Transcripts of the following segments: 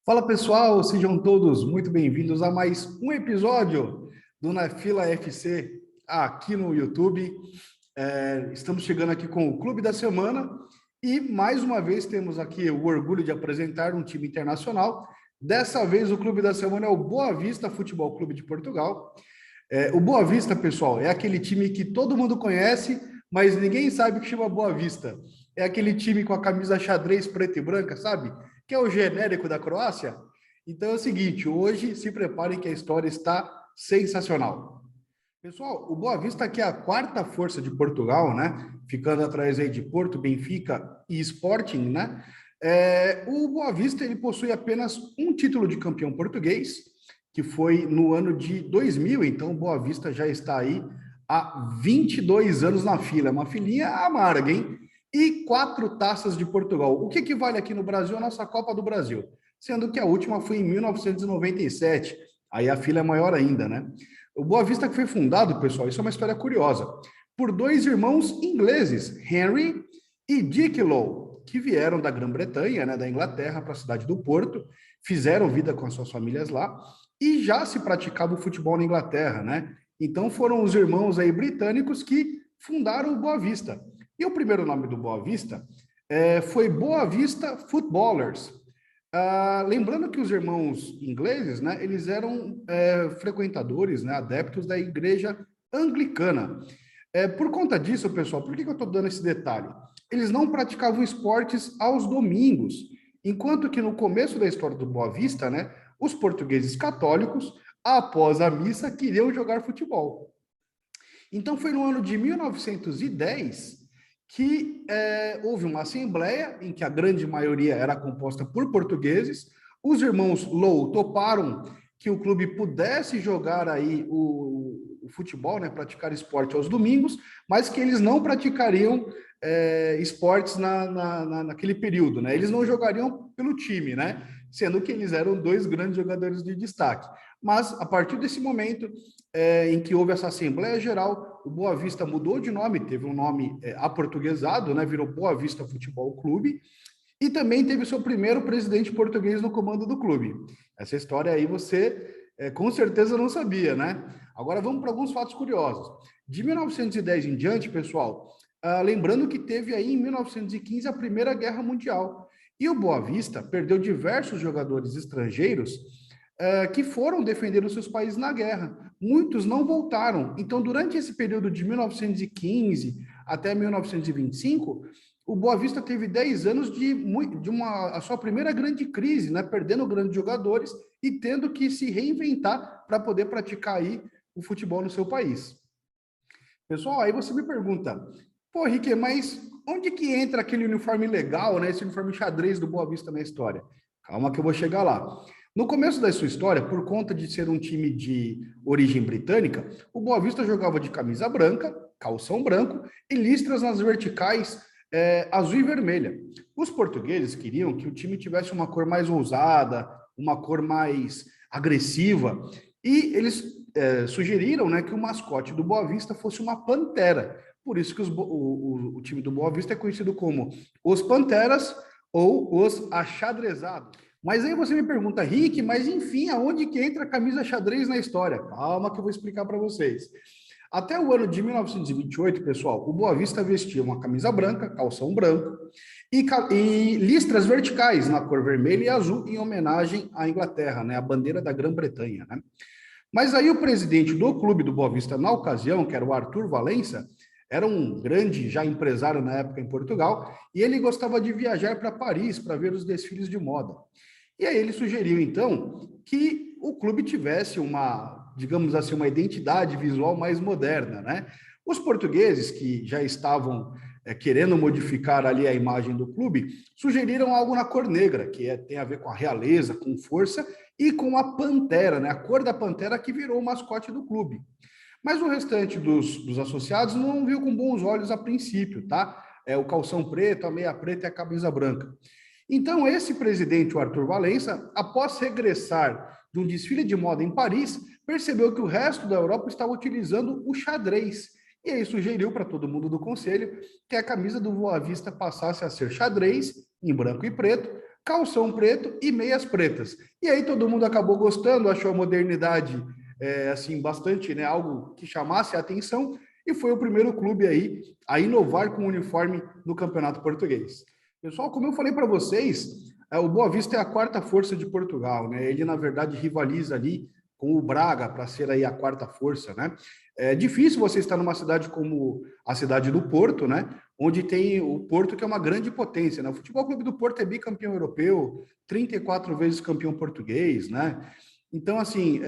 Fala pessoal, sejam todos muito bem-vindos a mais um episódio do Na Fila FC aqui no YouTube. Estamos chegando aqui com o Clube da Semana e mais uma vez temos aqui o orgulho de apresentar um time internacional. Dessa vez o Clube da Semana é o Boa Vista Futebol Clube de Portugal. O Boa Vista, pessoal, é aquele time que todo mundo conhece, mas ninguém sabe que chama Boa Vista. É aquele time com a camisa xadrez preta e branca, sabe? Que é o genérico da Croácia. Então é o seguinte, hoje se preparem que a história está sensacional. Pessoal, o Boa Vista que é a quarta força de Portugal, né? Ficando atrás aí de Porto, Benfica e Sporting, né? O Boa Vista ele possui apenas um título de campeão português, que foi no ano de 2000, então o Boa Vista já está aí há 22 anos na fila, é uma filinha amarga, hein? E 4 taças de Portugal. O que equivale aqui no Brasil à nossa Copa do Brasil? Sendo que a última foi em 1997, aí a fila é maior ainda, né? O Boa Vista que foi fundado, pessoal, isso é uma história curiosa, por 2 irmãos ingleses, Henry e Dick Low, que vieram da Grã-Bretanha, né, da Inglaterra, para a cidade do Porto, fizeram vida com as suas famílias lá, e já se praticava o futebol na Inglaterra, né? Então foram os irmãos aí britânicos que fundaram o Boa Vista. E o primeiro nome do Boa Vista foi Boa Vista Footballers. Lembrando que os irmãos ingleses, né, eles eram frequentadores, né, adeptos da igreja anglicana. Por conta disso, pessoal, por que eu estou dando esse detalhe? Eles não praticavam esportes aos domingos, enquanto que no começo da história do Boa Vista, né, os portugueses católicos, após a missa, queriam jogar futebol. Então foi no ano de 1910 que houve uma assembleia em que a grande maioria era composta por portugueses. Os irmãos Low toparam que o clube pudesse jogar aí o futebol, né, praticar esporte aos domingos, mas que eles não praticariam esportes naquele período, né? Eles não jogariam pelo time, né? Sendo que eles eram 2 grandes jogadores de destaque. Mas, a partir desse momento em que houve essa Assembleia Geral, o Boa Vista mudou de nome, teve um nome aportuguesado, né? Virou Boa Vista Futebol Clube, e também teve seu primeiro presidente português no comando do clube. Essa história aí você com certeza não sabia, né? Agora vamos para alguns fatos curiosos. De 1910 em diante, pessoal, lembrando que teve aí em 1915 a Primeira Guerra Mundial. E o Boa Vista perdeu diversos jogadores estrangeiros que foram defender os seus países na guerra. Muitos não voltaram. Então, durante esse período de 1915 até 1925, o Boa Vista teve 10 anos a sua primeira grande crise, né? Perdendo grandes jogadores e tendo que se reinventar para poder praticar aí o futebol no seu país. Pessoal, aí você me pergunta, pô, Rique, mas onde que entra aquele uniforme legal, né? Esse uniforme xadrez do Boa Vista na história? Calma que eu vou chegar lá. No começo da sua história, por conta de ser um time de origem britânica, o Boa Vista jogava de camisa branca, calção branco e listras nas verticais azul e vermelha. Os portugueses queriam que o time tivesse uma cor mais ousada, uma cor mais agressiva, e eles sugeriram, né, que o mascote do Boa Vista fosse uma pantera. Por isso que o time do Boa Vista é conhecido como os Panteras ou os Achadrezados. Mas aí você me pergunta, Rick, mas enfim, aonde que entra a camisa xadrez na história? Calma que eu vou explicar para vocês. Até o ano de 1928, pessoal, o Boa Vista vestia uma camisa branca, calção branco e listras verticais na cor vermelha e azul em homenagem à Inglaterra, né, a bandeira da Grã-Bretanha, né? Mas aí o presidente do clube do Boa Vista na ocasião, que era o Arthur Valença, era um grande já empresário na época em Portugal, e ele gostava de viajar para Paris para ver os desfiles de moda. E aí ele sugeriu, então, que o clube tivesse digamos assim, uma identidade visual mais moderna, né? Os portugueses, que já estavam querendo modificar ali a imagem do clube, sugeriram algo na cor negra, que tem a ver com a realeza, com força, e com a pantera, né? A cor da pantera que virou o mascote do clube. Mas o restante dos associados não viu com bons olhos a princípio, tá? O calção preto, a meia preta e a camisa branca. Então, esse presidente, o Arthur Valença, após regressar de um desfile de moda em Paris, percebeu que o resto da Europa estava utilizando o xadrez. E aí sugeriu para todo mundo do conselho que a camisa do Boa Vista passasse a ser xadrez, em branco e preto, calção preto e meias pretas. E aí todo mundo acabou gostando, achou a modernidade assim bastante, né, algo que chamasse a atenção, e foi o primeiro clube aí a inovar com o uniforme no Campeonato Português. Pessoal, como eu falei para vocês, o Boa Vista é a quarta força de Portugal, né? Ele na verdade rivaliza ali com o Braga para ser aí a quarta força, né? É difícil você estar numa cidade como a cidade do Porto, né? Onde tem o Porto, que é uma grande potência, né? O Futebol Clube do Porto é bicampeão europeu, 34 vezes campeão português, né? Então, assim,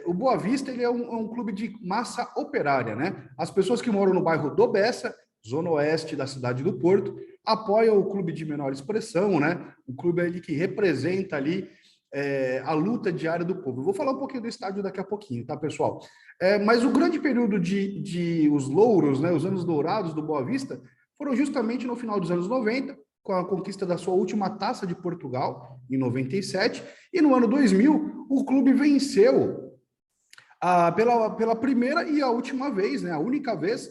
o Boa Vista ele é um clube de massa operária, né? As pessoas que moram no bairro do Bessa, zona oeste da cidade do Porto, apoiam o clube de menor expressão, né? O clube ali que representa ali a luta diária do povo. Eu vou falar um pouquinho do estádio daqui a pouquinho, tá, pessoal? Mas o grande período de os louros, né, os anos dourados do Boa Vista, foram justamente no final dos anos 90, com a conquista da sua última Taça de Portugal, em 97, e no ano 2000, o clube venceu pela primeira e a última vez, né, a única vez,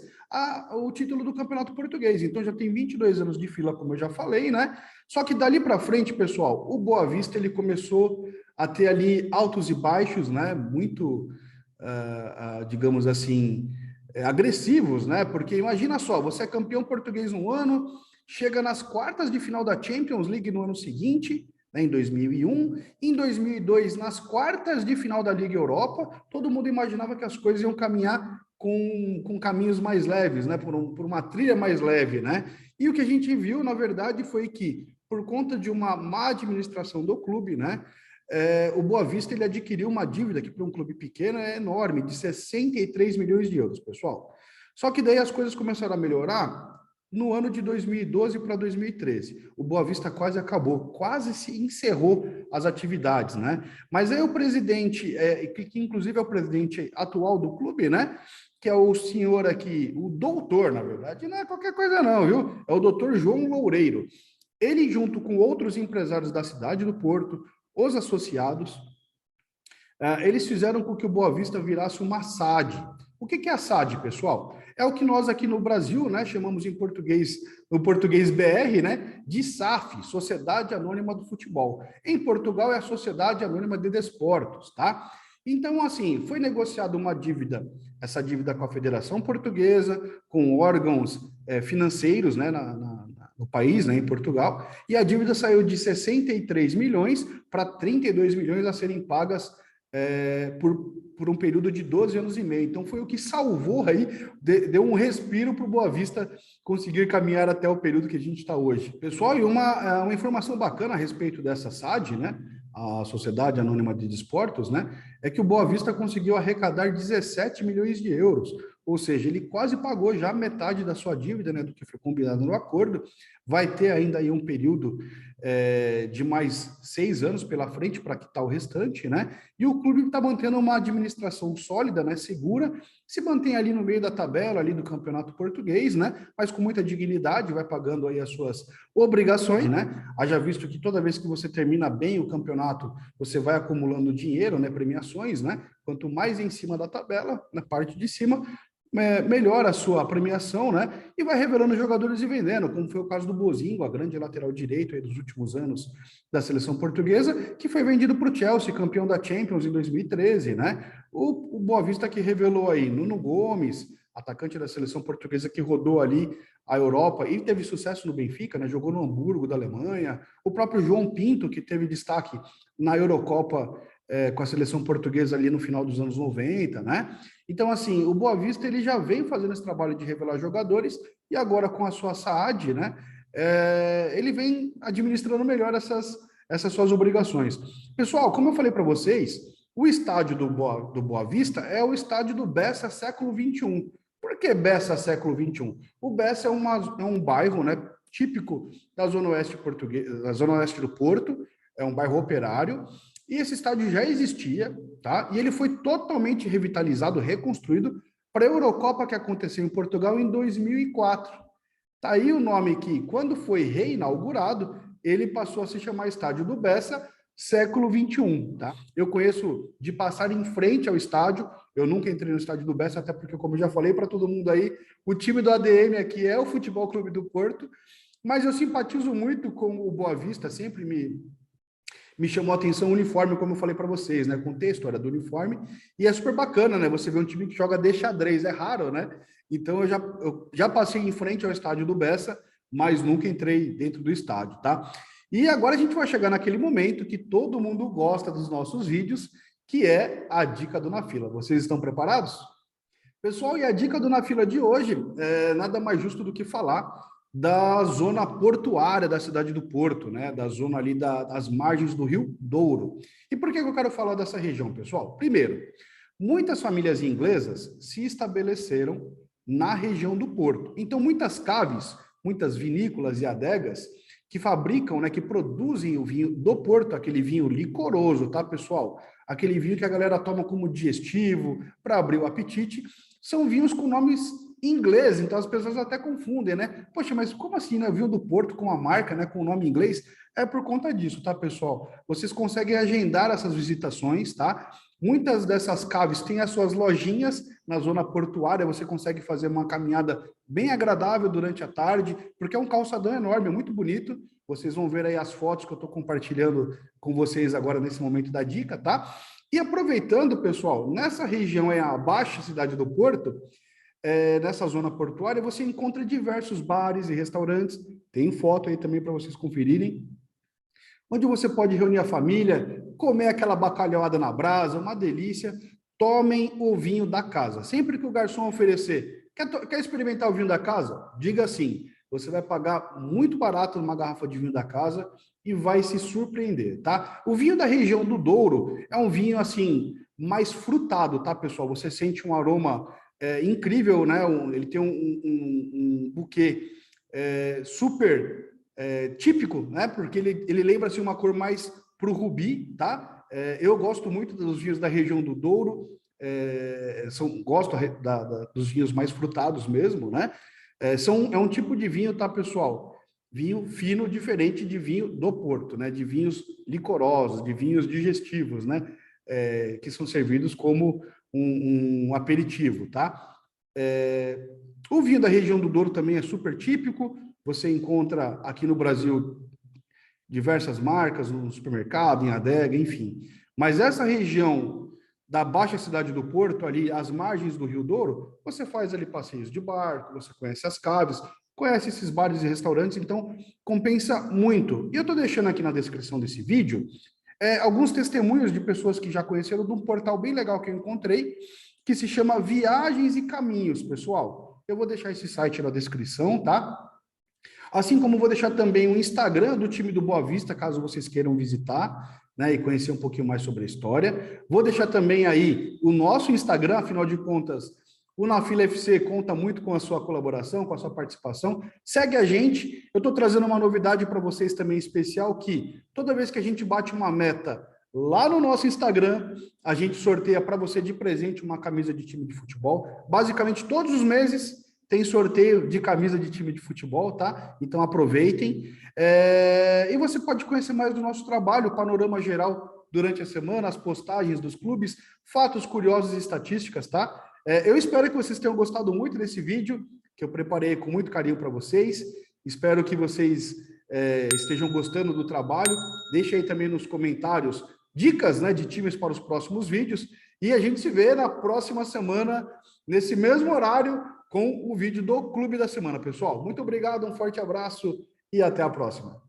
o título do Campeonato Português. Então já tem 22 anos de fila, como eu já falei, né? Só que dali para frente, pessoal, o Boa Vista ele começou a ter ali altos e baixos, né? Muito, digamos assim, agressivos, né? Porque imagina só, você é campeão português um ano, chega nas quartas de final da Champions League no ano seguinte, né, em 2001, em 2002 nas quartas de final da Liga Europa, todo mundo imaginava que as coisas iam caminhar com caminhos mais leves, né, por uma trilha mais leve, né? E o que a gente viu, na verdade, foi que por conta de uma má administração do clube, né, o Boa Vista ele adquiriu uma dívida que para um clube pequeno é enorme, de 63 milhões de euros, pessoal. Só que daí as coisas começaram a melhorar no ano de 2012 para 2013. O Boa Vista quase acabou, quase se encerrou as atividades, né? Mas aí o presidente, que inclusive é o presidente atual do clube, né? Que é o senhor aqui, o doutor, na verdade, não é qualquer coisa não, viu? É o doutor João Loureiro. Ele, junto com outros empresários da cidade do Porto, os associados, eles fizeram com que o Boa Vista virasse uma SAD. O que é a SAD, pessoal? É o que nós aqui no Brasil, né, chamamos em português, no português BR, né, de SAF, Sociedade Anônima do Futebol. Em Portugal é a Sociedade Anônima de Desportos, tá? Então, assim, foi negociada uma dívida, essa dívida com a Federação Portuguesa, com órgãos financeiros, né, no país, né, em Portugal, e a dívida saiu de 63 milhões para 32 milhões a serem pagas por um período de 12 anos e meio. Então, foi o que salvou aí, deu um respiro para o Boa Vista conseguir caminhar até o período que a gente está hoje. Pessoal, e uma informação bacana a respeito dessa SAD, né? A Sociedade Anônima de Desportos, né? É que o Boa Vista conseguiu arrecadar 17 milhões de euros. Ou seja, ele quase pagou já metade da sua dívida, né? Do que foi combinado no acordo. Vai ter ainda aí um período de mais 6 anos pela frente para quitar o restante, né? E o clube está mantendo uma administração sólida, né? Segura, se mantém ali no meio da tabela ali do Campeonato Português, né? Mas com muita dignidade, vai pagando aí as suas obrigações, né? Haja visto que toda vez que você termina bem o campeonato, você vai acumulando dinheiro, né? Premiações, né? Quanto mais em cima da tabela, na parte de cima, melhora a sua premiação, né? E vai revelando jogadores e vendendo, como foi o caso do Bozinho, a grande lateral direito aí dos últimos anos da seleção portuguesa, que foi vendido para o Chelsea, campeão da Champions em 2013, né? O Boa Vista que revelou aí Nuno Gomes, atacante da seleção portuguesa que rodou ali a Europa e teve sucesso no Benfica, né? Jogou no Hamburgo da Alemanha. O próprio João Pinto, que teve destaque na Eurocopa com a seleção portuguesa ali no final dos anos 90, né? Então, assim, o Boa Vista ele já vem fazendo esse trabalho de revelar jogadores e agora com a sua SAAD, né? Ele vem administrando melhor essas suas obrigações. Pessoal, como eu falei para vocês, o estádio do Boa Vista é o estádio do Bessa século XXI. Por que Bessa século XXI? O Bessa é um bairro, né, típico da Zona Oeste portuguesa, da Zona Oeste do Porto, é um bairro operário, e esse estádio já existia, tá? E ele foi totalmente revitalizado, reconstruído para a Eurocopa que aconteceu em Portugal em 2004. Tá aí o nome que, quando foi reinaugurado, ele passou a se chamar Estádio do Bessa, século XXI, tá? Eu conheço de passar em frente ao estádio, eu nunca entrei no estádio do Bessa, até porque, como eu já falei para todo mundo aí, o time do ADM aqui é o Futebol Clube do Porto, Mas eu simpatizo muito com o Boa Vista, sempre me chamou a atenção o uniforme, como eu falei para vocês, né? Contei a história do uniforme, e é super bacana, né? Você vê um time que joga de xadrez, é raro, né? Então eu já passei em frente ao estádio do Bessa, mas nunca entrei dentro do estádio, tá? E agora a gente vai chegar naquele momento que todo mundo gosta dos nossos vídeos, que é a dica do Na Fila. Vocês estão preparados? Pessoal, e a dica do Na Fila de hoje é nada mais justo do que falar da zona portuária da cidade do Porto, né? Da zona ali das margens do Rio Douro. E por que eu quero falar dessa região, pessoal? Primeiro, muitas famílias inglesas se estabeleceram na região do Porto. Então, muitas caves, muitas vinícolas e adegas que fabricam, né, que produzem o vinho do Porto, aquele vinho licoroso, tá, pessoal? Aquele vinho que a galera toma como digestivo, para abrir o apetite, são vinhos com nomes inglês, então as pessoas até confundem, né? Poxa, mas como assim, né? Vinho do Porto com a marca, né? Com o nome inglês? É por conta disso, tá, pessoal? Vocês conseguem agendar essas visitações, tá? Muitas dessas caves têm as suas lojinhas na zona portuária, você consegue fazer uma caminhada bem agradável durante a tarde, porque é um calçadão enorme, é muito bonito. Vocês vão ver aí as fotos que eu estou compartilhando com vocês agora nesse momento da dica, tá? E aproveitando, pessoal, nessa região é a Baixa Cidade do Porto, nessa zona portuária, você encontra diversos bares e restaurantes, tem foto aí também para vocês conferirem, onde você pode reunir a família, comer aquela bacalhauada na brasa, uma delícia. Tomem o vinho da casa. Sempre que o garçom oferecer, quer experimentar o vinho da casa? Diga sim. Você vai pagar muito barato numa garrafa de vinho da casa e vai se surpreender, tá? O vinho da região do Douro é um vinho, assim, mais frutado, tá, pessoal? Você sente um aroma incrível, né? Ele tem um buquê super típico, né? Porque ele lembra assim, uma cor mais para o rubi, tá? Eu gosto muito dos vinhos da região do Douro, gosto dos vinhos mais frutados mesmo, né? É um tipo de vinho, tá, pessoal? Vinho fino, diferente de vinho do Porto, né? De vinhos licorosos, de vinhos digestivos, né? Que são servidos como um aperitivo, tá? O vinho da região do Douro também é super típico. Você encontra aqui no Brasil diversas marcas, no supermercado, em adega, enfim. Mas essa região da Baixa Cidade do Porto, ali às margens do Rio Douro, você faz ali passeios de barco, você conhece as caves, conhece esses bares e restaurantes, então compensa muito. E eu estou deixando aqui na descrição desse vídeo alguns testemunhos de pessoas que já conheceram de um portal bem legal que eu encontrei, que se chama Viagens e Caminhos, pessoal. Eu vou deixar esse site na descrição, tá? Assim como vou deixar também o Instagram do time do Boa Vista, caso vocês queiram visitar, né, e conhecer um pouquinho mais sobre a história. Vou deixar também aí o nosso Instagram, afinal de contas, o Na Fila FC conta muito com a sua colaboração, com a sua participação. Segue a gente. Eu estou trazendo uma novidade para vocês também especial, que toda vez que a gente bate uma meta lá no nosso Instagram, a gente sorteia para você de presente uma camisa de time de futebol. Basicamente, todos os meses tem sorteio de camisa de time de futebol, tá? Então aproveitem. E você pode conhecer mais do nosso trabalho, o panorama geral durante a semana, as postagens dos clubes, fatos curiosos e estatísticas, tá? Eu espero que vocês tenham gostado muito desse vídeo, que eu preparei com muito carinho para vocês. Espero que vocês estejam gostando do trabalho. Deixe aí também nos comentários dicas, né, de times para os próximos vídeos. E a gente se vê na próxima semana, nesse mesmo horário, com o vídeo do Clube da Semana, pessoal. Muito obrigado, um forte abraço e até a próxima.